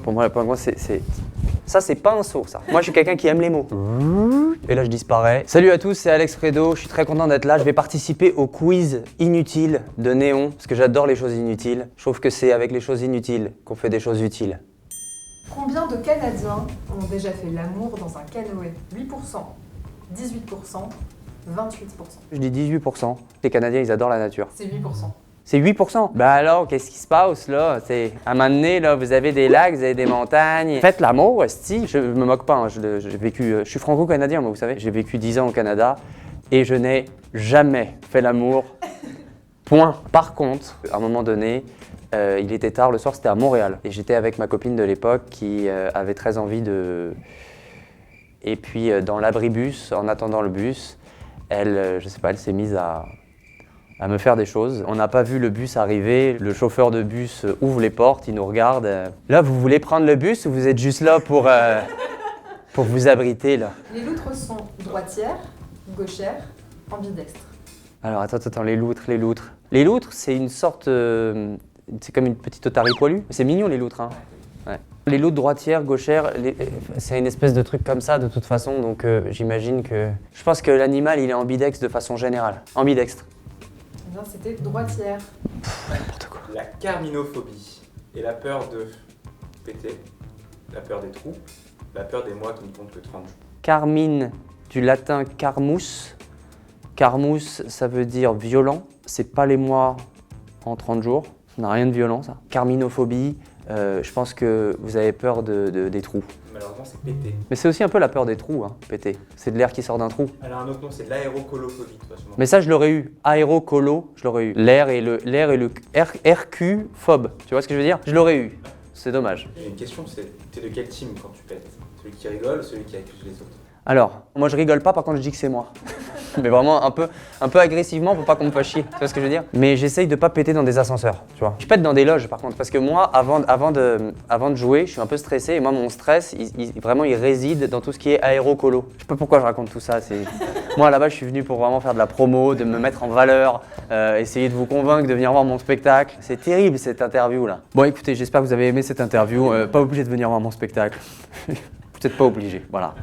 Pour moi, le pingouin, ça, c'est pas un saut, ça. Moi, je suis quelqu'un qui aime les mots. Et là, je disparais. Salut à tous, c'est Alex Fredo. Je suis très content d'être là. Je vais participer au quiz inutile de Néon, parce que j'adore les choses inutiles. Je trouve que c'est avec les choses inutiles qu'on fait des choses utiles. Combien de Canadiens ont déjà fait l'amour dans un canoë? 8%, 18%, 28%. Je dis 18%. Les Canadiens, ils adorent la nature. C'est 8%. C'est 8%. Bah alors, qu'est-ce qui se passe là? À un moment donné, là, vous avez des lacs, vous avez des montagnes. Faites l'amour, esti. Je me moque pas, hein. Je suis franco-canadien, moi, vous savez. J'ai vécu 10 ans au Canada et je n'ai jamais fait l'amour. Point. Par contre, à un moment donné, il était tard, le soir, c'était à Montréal. Et j'étais avec ma copine de l'époque qui avait très envie de... Et puis, dans l'abribus, en attendant le bus, elle, je sais pas, elle s'est mise à me faire des choses. On n'a pas vu le bus arriver, le chauffeur de bus ouvre les portes, il nous regarde. Là, vous voulez prendre le bus ou vous êtes juste là pour vous abriter, là? Les loutres sont droitières, gauchères, ambidextres. Alors, attends, les loutres. Les loutres, c'est une sorte... c'est comme une petite otarie poilue. C'est mignon, les loutres, hein. Ouais. Les loutres droitières, gauchères, c'est une espèce de truc comme ça, de toute façon, donc j'imagine que... Je pense que l'animal, il est ambidextre de façon générale. Ambidextre. Eh bien, c'était droitière. N'importe quoi. La carminophobie est la peur de péter, la peur des trous, la peur des mois qui ne comptent que 30 jours. Carmine, du latin carmus. Carmus, ça veut dire violent. C'est pas les mois en 30 jours. Ça n'a rien de violent, ça. Carminophobie, je pense que vous avez peur des trous. Malheureusement, c'est péter. Mais c'est aussi un peu la peur des trous, hein, péter. C'est de l'air qui sort d'un trou. Elle a un autre nom, c'est l'aérocolophobie, de toute façon. Mais ça, je l'aurais eu. Aérocolo, je l'aurais eu. L'air et le RQ-phobe. Tu vois ce que je veux dire? Je l'aurais eu. C'est dommage. J'ai une question, t'es de quel team quand tu pètes? Celui qui rigole ou celui qui accuse les autres? Alors, moi je rigole pas, par contre je dis que c'est moi. Mais vraiment un peu agressivement pour pas qu'on me fasse chier, tu vois ce que je veux dire? Mais j'essaye de pas péter dans des ascenseurs, tu vois. Je pète dans des loges par contre, parce que moi, avant de jouer, je suis un peu stressé et moi mon stress, vraiment il réside dans tout ce qui est aérocolo. Je sais pas pourquoi je raconte tout ça, moi là-bas je suis venu pour vraiment faire de la promo, de me mettre en valeur, essayer de vous convaincre de venir voir mon spectacle. C'est terrible cette interview là. Bon écoutez, j'espère que vous avez aimé cette interview, pas obligé de venir voir mon spectacle. Peut-être pas obligé, voilà.